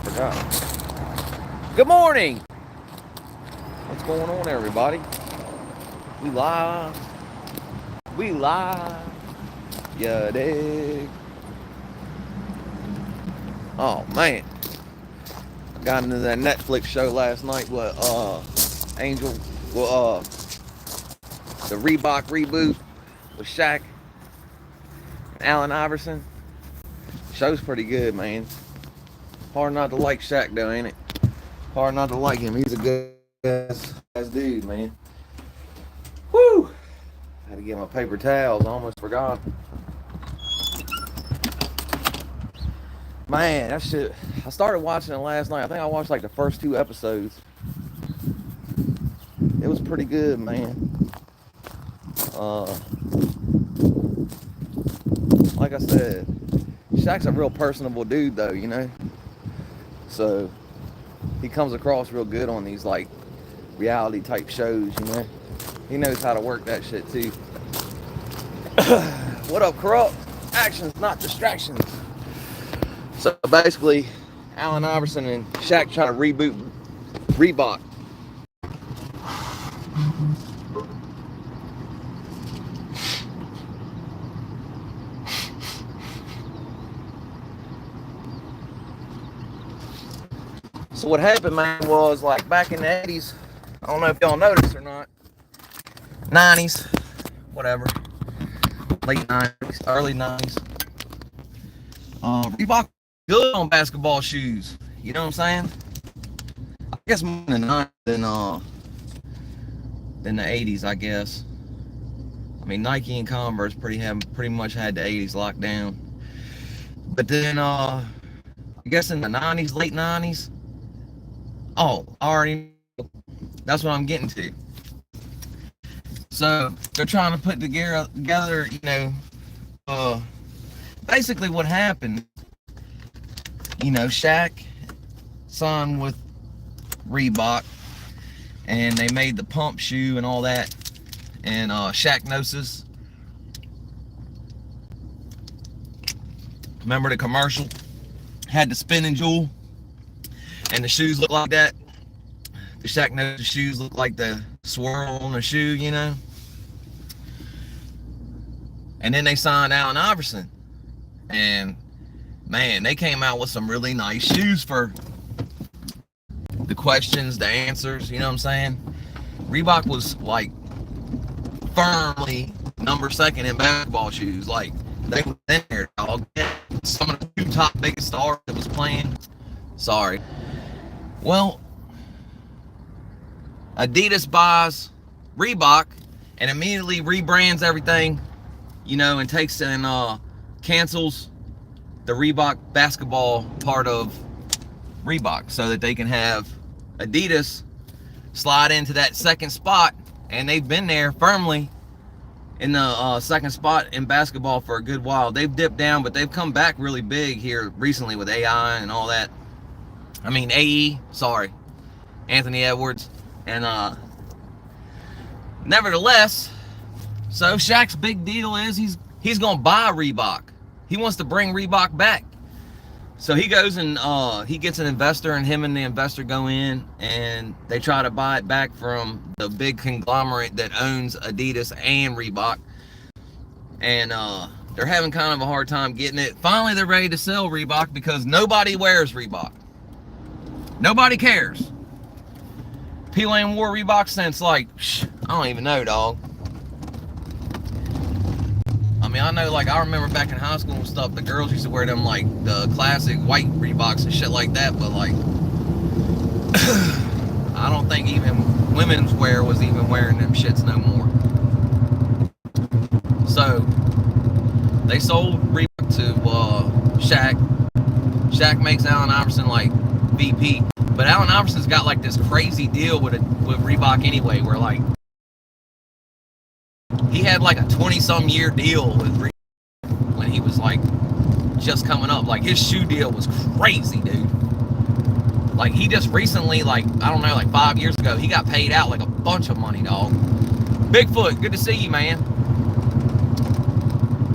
Forgot. Good morning. What's going on, everybody? We live. We live. Yeah, dig. Oh man, I got into that Netflix show last night. What Angel? Well, the Reebok reboot with Shaq and Allen Iverson. Show's pretty good, man. Hard not to like Shaq though, ain't it? Hard not to like him. He's a good ass dude, man. Woo! Had to get my paper towels. I almost forgot. Man, that shit. I started watching it last night. I think I watched like the first 2 episodes. It was pretty good, man. Like I said, Shaq's a real personable dude, though, you know. So he comes across real good on these like reality type shows, you know. He knows how to work that shit too. What up, Corrupt? Actions, not distractions. So basically, Allen Iverson and Shaq trying to reboot Reebok. So what happened, man, was like back in the 80s, I don't know if y'all noticed or not, 90s, whatever, late 90s, early 90s, Reebok good on basketball shoes, you know what I'm saying? I guess more in the 90s than the 80s, I guess. I mean, Nike and Converse pretty much had the 80s locked down. But then, I guess in the 90s, late 90s, oh, already, that's what I'm getting to. So they're trying to put together, you know, basically what happened, you know, Shaq signed with Reebok and they made the pump shoe and all that, and Shaq Gnosis, remember the commercial, had the spinning jewel and the shoes look like that. The Shaq Gnosis shoes look like the swirl on the shoe, you know. And then they signed Allen Iverson, and man, they came out with some really nice shoes for the questions, the answers, you know what I'm saying? Reebok was like firmly number second in basketball shoes. Like, they were in there, dog. Some of the 2 top biggest stars that was playing. Sorry. Well, Adidas buys Reebok and immediately rebrands everything, you know, and takes and cancels the Reebok basketball part of Reebok so that they can have Adidas slide into that second spot. And they've been there firmly in the second spot in basketball for a good while. They've dipped down, but they've come back really big here recently with AI and all that. I mean, AE, sorry, Anthony Edwards. And nevertheless, so Shaq's big deal is he's gonna buy Reebok. He wants to bring Reebok back. So he goes and he gets an investor, and him and the investor go in and they try to buy it back from the big conglomerate that owns Adidas and Reebok. And they're having kind of a hard time getting it. Finally, they're ready to sell Reebok because nobody wears Reebok. Nobody cares. People ain't wore Reebok since like, I don't even know, dog. I mean, I know, like, I remember back in high school and stuff, the girls used to wear them, like, the classic white Reeboks and shit like that, but, like, I don't think even women's wear was even wearing them shits no more. So, they sold Reebok to Shaq. Shaq makes Allen Iverson, like, VP. But Allen Iverson's got, like, this crazy deal with Reebok anyway, where, like, he had like a 20-some year deal with Reebok when he was like just coming up. Like, his shoe deal was crazy, dude. Like, he just recently, like, I don't know, like 5 years ago, he got paid out like a bunch of money, dog. Bigfoot, good to see you, man.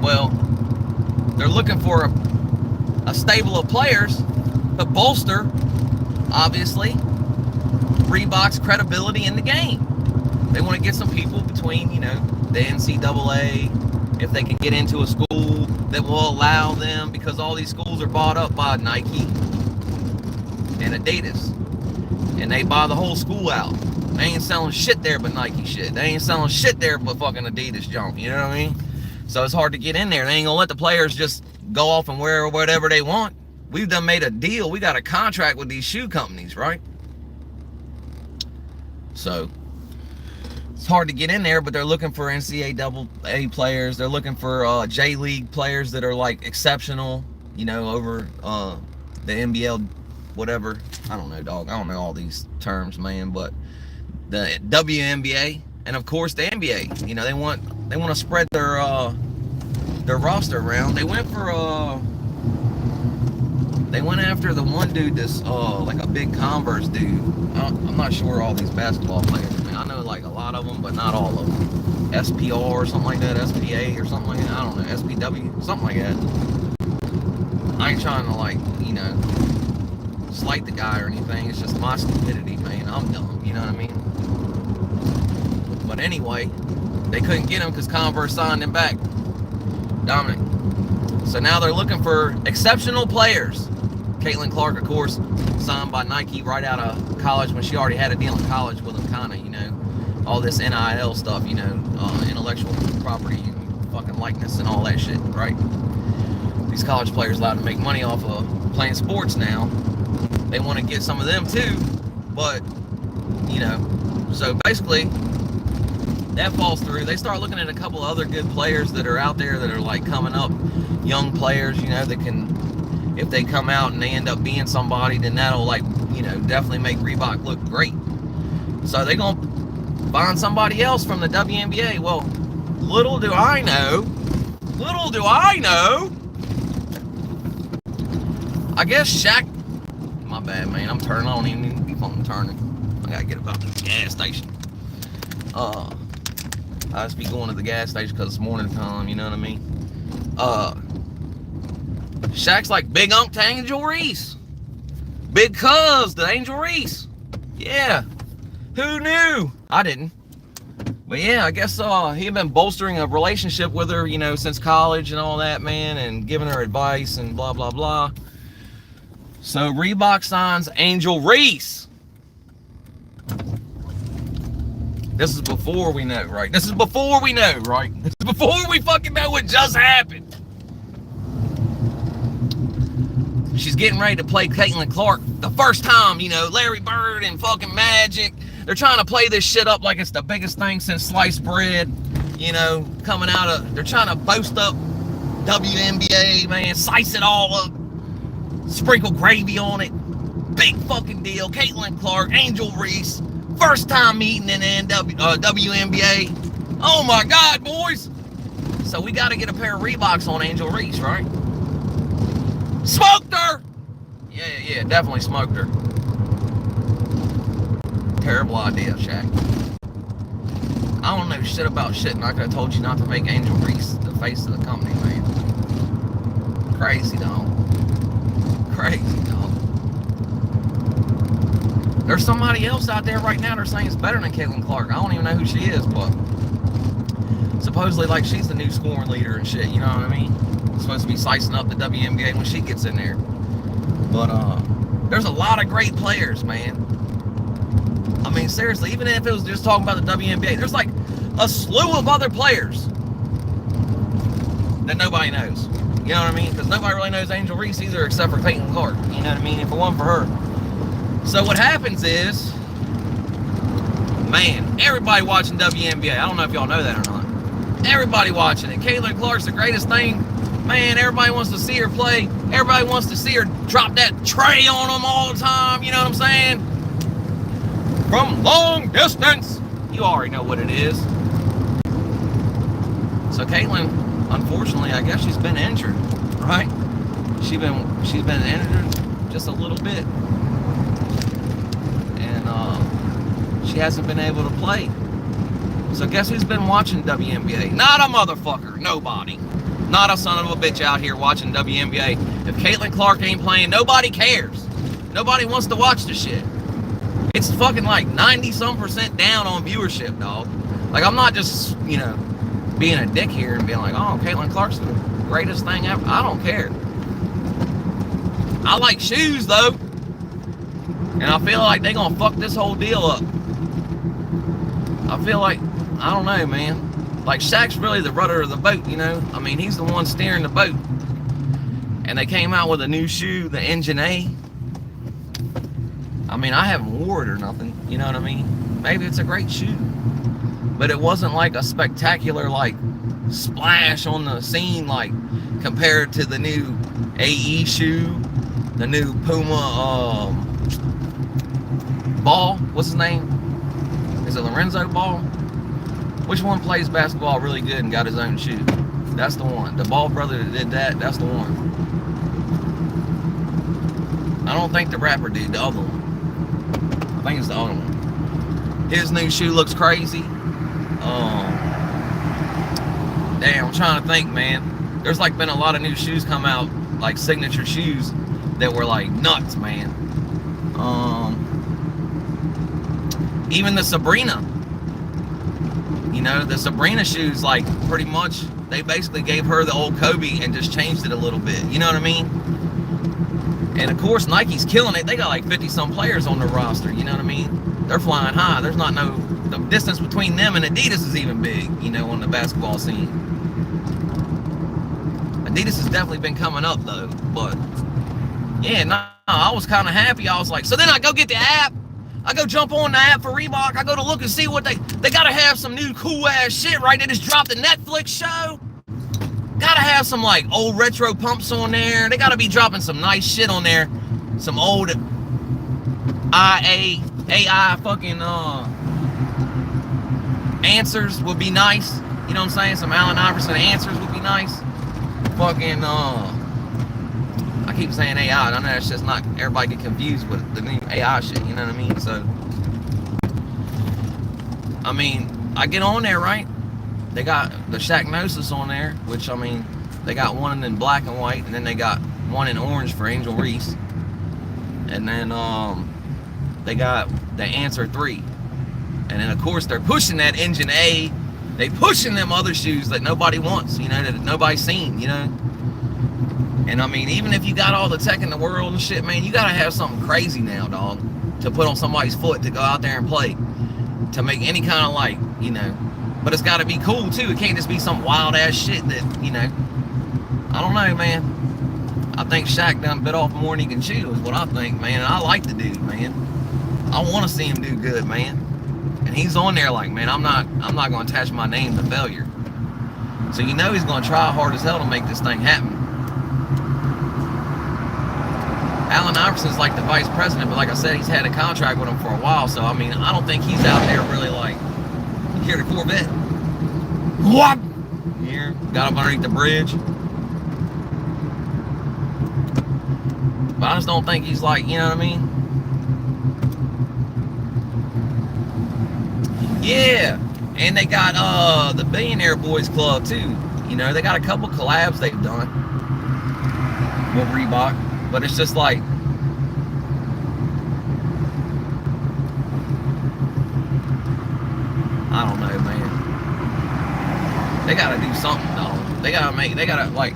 Well, they're looking for a stable of players, but bolster, obviously, Reebok's credibility in the game. They want to get some people between, you know, the NCAA, if they can get into a school that will allow them, because all these schools are bought up by Nike and Adidas, and they buy the whole school out. They ain't selling shit there but Nike shit. They ain't selling shit there but fucking Adidas junk, you know what I mean? So it's hard to get in there. They ain't gonna let the players just go off and wear whatever they want. We've done made a deal. We got a contract with these shoe companies, right? So it's hard to get in there, but they're looking for NCAA players. They're looking for J League players that are like exceptional, you know, over the NBL, whatever. I don't know, dog. I don't know all these terms, man, but the WNBA and of course the NBA. You know, they want to spread their roster around. They went after the one dude that's like a big Converse dude. I'm not sure all these basketball players. I mean, I know like a lot of them, but not all of them. SPR or something like that, SPA or something like that. I don't know, SPW, something like that. I ain't trying to, like, you know, slight the guy or anything. It's just my stupidity, man. I'm dumb, you know what I mean? But anyway, they couldn't get him because Converse signed him back. Dominic. So now they're looking for exceptional players. Caitlin Clark, of course, signed by Nike right out of college when she already had a deal in college with them, kind of, you know, all this NIL stuff, you know, intellectual property and fucking likeness and all that shit, right? These college players allowed to make money off of playing sports now. They want to get some of them too, but, you know, so basically that falls through. They start looking at a couple other good players that are out there that are like coming up, young players, you know, that can, if they come out and they end up being somebody, then that'll, like, you know, definitely make Reebok look great. So they're going to find somebody else from the WNBA. Well, little do I know, I guess Shaq, my bad, man, I'm turning, I don't even need to be fucking turning. I got to get about the gas station. I just be going to the gas station because it's morning time, you know what I mean? Shaq's like big unk to Angel Reese. Big cuz to Angel Reese. Yeah. Who knew? I didn't. But yeah, I guess he had been bolstering a relationship with her, you know, since college and all that, man, and giving her advice and blah, blah, blah. So Reebok signs Angel Reese. This is before we know, right? This is before we know, right? This is before we fucking know what just happened. She's getting ready to play Caitlin Clark the first time, you know, Larry Bird and fucking Magic. They're trying to play this shit up like it's the biggest thing since sliced bread, you know, coming out of, they're trying to boast up WNBA, man, slice it all up, sprinkle gravy on it. Big fucking deal. Caitlin Clark, Angel Reese, first time meeting in the WNBA. Oh my God, boys. So we got to get a pair of Reeboks on Angel Reese, right? Smoked her! Yeah, definitely smoked her. Terrible idea, Shaq. I don't know shit about shit, and I could have told you not to make Angel Reese the face of the company, man. Crazy, dog. Crazy, dog. There's somebody else out there right now they're saying it's better than Caitlin Clark. I don't even know who she is, but supposedly, like, she's the new scoring leader and shit, you know what I mean? Supposed to be slicing up the WNBA when she gets in there. But there's a lot of great players, man. I mean, seriously, even if it was just talking about the WNBA, there's like a slew of other players that nobody knows. You know what I mean? Because nobody really knows Angel Reese either, except for Caitlin Clark. You know what I mean? If it wasn't for her. So what happens is, man, everybody watching WNBA. I don't know if y'all know that or not. Everybody watching it. Caitlin Clark's the greatest thing. Man, everybody wants to see her play. Everybody wants to see her drop that tray on them all the time. You know what I'm saying? From long distance. You already know what it is. So Caitlin, unfortunately, I guess she's been injured, right? She's been injured just a little bit. And she hasn't been able to play. So guess who's been watching WNBA? Not a motherfucker. Nobody. Not a son of a bitch out here watching WNBA. If Caitlin Clark ain't playing, nobody cares. Nobody wants to watch the shit. It's fucking like 90-some% down on viewership, dog. Like, I'm not just, you know, being a dick here and being like, oh, Caitlin Clark's the greatest thing ever. I don't care. I like shoes, though. And I feel like they gonna fuck this whole deal up. I feel like, I don't know, man. Like, Shaq's really the rudder of the boat, you know? I mean, he's the one steering the boat. And they came out with a new shoe, the Engine A. I mean, I haven't wore it or nothing, you know what I mean? Maybe it's a great shoe. But it wasn't like a spectacular, like, splash on the scene, like, compared to the new AE shoe, the new Puma, Ball. What's his name? Is it Lorenzo Ball? Which one plays basketball really good and got his own shoe? That's the one. The Ball brother that did that, that's the one. I don't think the rapper did, the other one. I think it's the other one. His new shoe looks crazy. Damn, I'm trying to think, man. There's like been a lot of new shoes come out, like signature shoes that were like nuts, man. Even the Sabrina. You know, the Sabrina shoes, like, pretty much, they basically gave her the old Kobe and just changed it a little bit. You know what I mean? And, of course, Nike's killing it. They got, like, 50-some players on the roster. You know what I mean? They're flying high. There's not no... The distance between them and Adidas is even big, you know, on the basketball scene. Adidas has definitely been coming up, though. But, yeah, no, I was kind of happy. I was like... So then I go get the app. I go jump on the app for Reebok. I go to look and see what they gotta have some new cool ass shit, right? They just dropped the Netflix show. Gotta have some like old retro pumps on there. They gotta be dropping some nice shit on there. Some old AI fucking answers would be nice. You know what I'm saying? Some Allen Iverson answers would be nice. Fucking I keep saying AI. I know that's just not everybody get confused with the new AI shit. You know what I mean? So, I mean, I get on there, right? They got the Shaqnosis on there, which, I mean, they got one in black and white, and then they got one in orange for Angel Reese. And then they got the Answer 3. And then, of course, they're pushing that Engine A. They pushing them other shoes that nobody wants, you know, that nobody's seen, you know? And I mean, even if you got all the tech in the world and shit, man, you gotta have something crazy now, dog, to put on somebody's foot to go out there and play, to make any kind of like, you know. But it's gotta be cool too. It can't just be some wild ass shit that, you know. I don't know, man. I think Shaq done bit off more than he can chew, is what I think, man. And I like the dude, man. I want to see him do good, man. And he's on there like, man, I'm not gonna attach my name to failure. So you know he's gonna try hard as hell to make this thing happen. Allen Iverson's like the vice president, but like I said, he's had a contract with him for a while, so I mean, I don't think he's out there really like, here the Corvette. What? Here, got up underneath the bridge. But I just don't think he's like, you know what I mean? Yeah, and they got the Billionaire Boys Club too. You know, they got a couple collabs they've done with Reebok. But it's just like, I don't know, man. They gotta do something, though. They gotta like,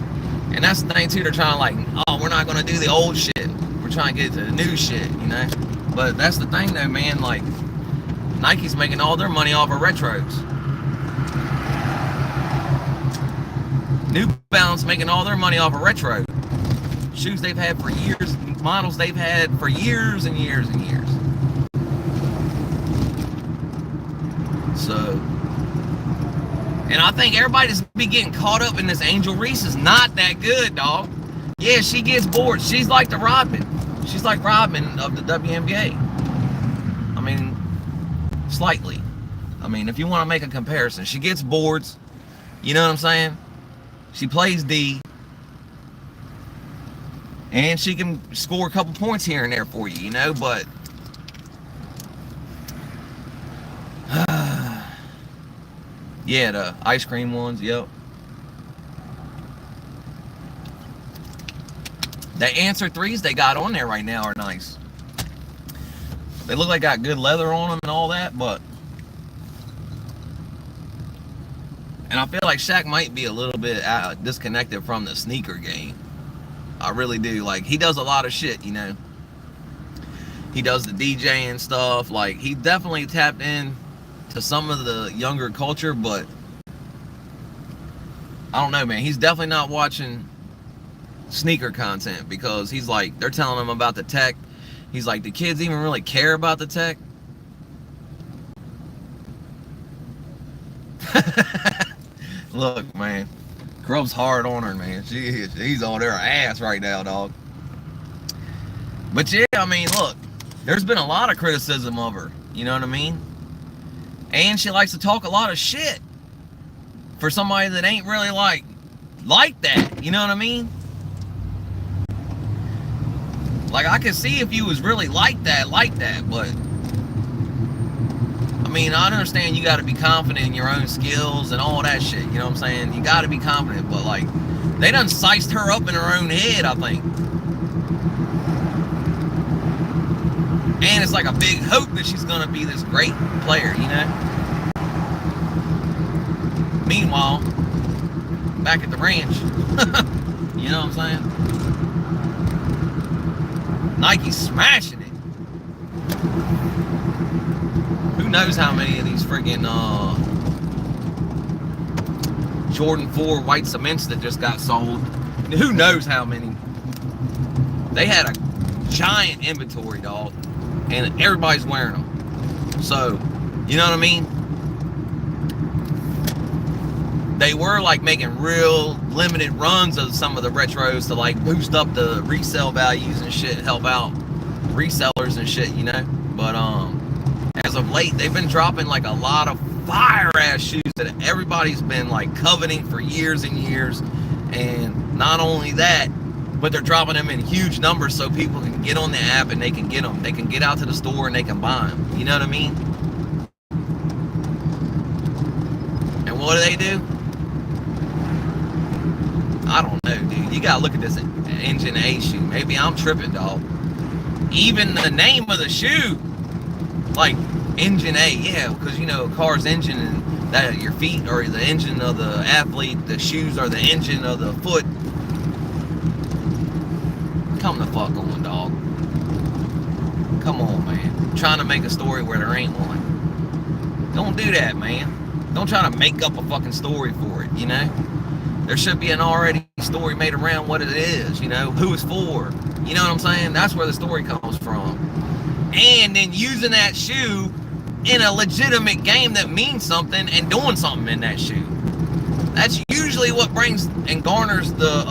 and that's the thing too. They're trying to like, oh, we're not gonna do the old shit. We're trying to get to the new shit, you know. But that's the thing, though, man. Like, Nike's making all their money off of retros. New Balance making all their money off of retro. Shoes they've had for years, models they've had for years and years and years. So, and I think everybody's be getting caught up in this. Angel Reese is not that good, dog. Yeah, she gets bored. She's like the Rodman. She's like Rodman of the WNBA. I mean, slightly. I mean, if you want to make a comparison, she gets boards. You know what I'm saying? She plays D. And she can score a couple points here and there for you, you know, but yeah, the ice cream ones, yep. The Answer 3s they got on there right now are nice. They look like got good leather on them and all that, but and I feel like Shaq might be a little bit disconnected from the sneaker game. I really do. Like, he does a lot of shit, you know. He does the DJing stuff. Like, he definitely tapped in to some of the younger culture, but I don't know, man. He's definitely not watching sneaker content because he's like, they're telling him about the tech. He's like, do kids even really care about the tech? Look, man, Grub's hard on her, man. He's on her ass right now, dog. But yeah, I mean, look, there's been a lot of criticism of her, you know what I mean? And she likes to talk a lot of shit for somebody that ain't really like that, you know what I mean? Like, I could see if you was really like that, but I mean, I understand you got to be confident in your own skills and all that shit, you know what I'm saying? You got to be confident, but like, they done sized her up in her own head, I think. And it's like a big hope that she's gonna be this great player, you know? Meanwhile, back at the ranch, you know what I'm saying? Nike's smashing it. Who knows how many of these friggin' Jordan 4 white cements that just got sold. Who knows how many? They had a giant inventory, dog, and everybody's wearing them. So, you know what I mean? They were like making real limited runs of some of the retros to like boost up the resale values and shit, help out resellers and shit, you know? But as of late, they've been dropping like a lot of fire ass shoes that everybody's been like coveting for years and years. And not only that, but they're dropping them in huge numbers so people can get on the app and they can get them. They can get out to the store and they can buy them. You know what I mean? And what do? I don't know, dude. You gotta look at this Engine A shoe. Maybe I'm tripping, dog. Even the name of the shoe, like Engine A, yeah, because you know, a car's engine and that your feet are the engine of the athlete, the shoes are the engine of the foot. Come the fuck on, dog. Come on, man. I'm trying to make a story where there ain't one. Don't do that, man. Don't try to make up a fucking story for it, you know? There should be an already story made around what it is, you know? Who it's for. You know what I'm saying? That's where the story comes from. And then using that shoe in a legitimate game that means something and doing something in that shoe. That's usually what brings and garners the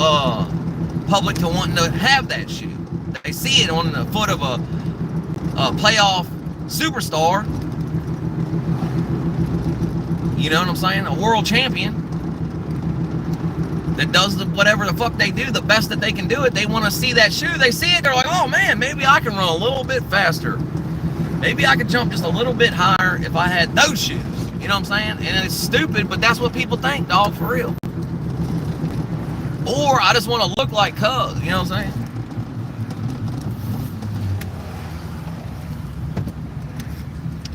public to wanting to have that shoe. They see it on the foot of a playoff superstar. You know what I'm saying? A world champion that does whatever the fuck they do, the best that they can do it. They want to see that shoe. They see it. They're like, oh man, maybe I can run a little bit faster. Maybe I could jump just a little bit higher if I had those shoes. You know what I'm saying? And it's stupid, but that's what people think, dog, for real. Or I just want to look like Cuz, you know what I'm saying?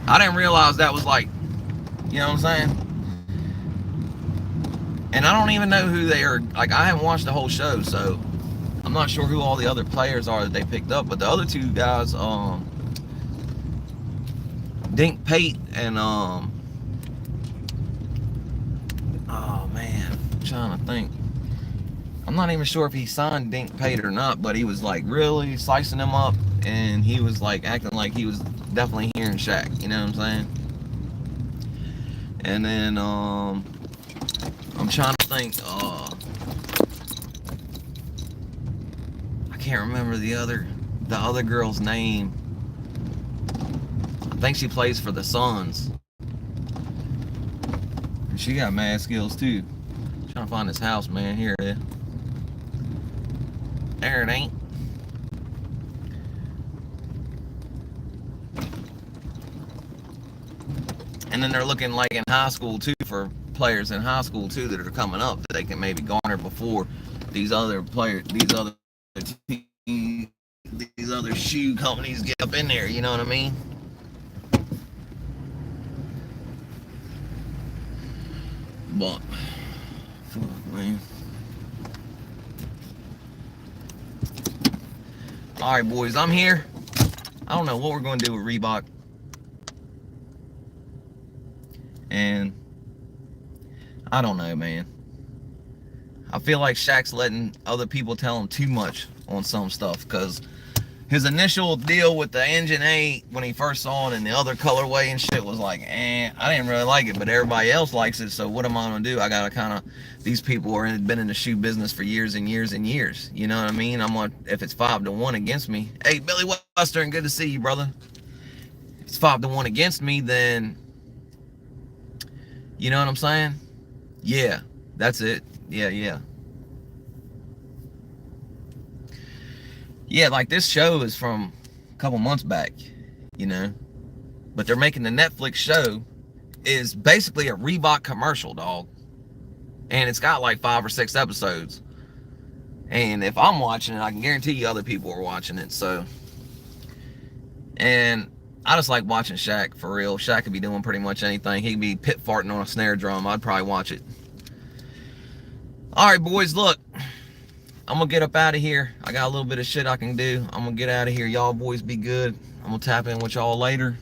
I didn't realize that was like, you know what I'm saying? And I don't even know who they are. Like, I haven't watched the whole show, so I'm not sure who all the other players are that they picked up. But the other two guys, Dink Pate and oh man, I'm trying to think. I'm not even sure if he signed Dink Pate or not, but he was like really slicing him up, and he was like acting like he was definitely hearing Shaq, you know what I'm saying? And then I'm trying to think, I can't remember the other girl's name. I think she plays for the Suns. And she got mad skills too. I'm trying to find this house, man. Here it is. There it ain't. And then they're looking like in high school too, for players in high school too that are coming up that they can maybe garner before these other players, these other shoe companies get up in there. You know what I mean? But fuck, man. All right, boys, I'm here. I don't know what we're going to do with Reebok. And I don't know, man. I feel like Shaq's letting other people tell him too much on some stuff, because his initial deal with the Engine 8 when he first saw it and the other colorway and shit was like, I didn't really like it, but everybody else likes it, so what am I gonna do? I gotta kind of, these people are been in the shoe business for years and years and years, you know what I mean? I'm gonna, if it's 5-1 against me, hey, Billy Western, good to see you, brother. If it's 5-1 against me, then, you know what I'm saying? Yeah, that's it. Yeah. Yeah, like this show is from a couple months back, you know, but they're making the Netflix show is basically a Reebok commercial, dog, and it's got like 5 or 6 episodes, and if I'm watching it, I can guarantee you other people are watching it. So, and I just like watching Shaq, for real. Shaq could be doing pretty much anything. He could be pit farting on a snare drum. I'd probably watch it. All right, boys, look, I'm gonna get up out of here. I got a little bit of shit I can do. I'm gonna get out of here. Y'all boys be good. I'm gonna tap in with y'all later.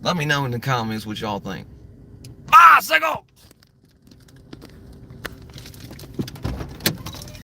Let me know in the comments what y'all think. Bye, sicko!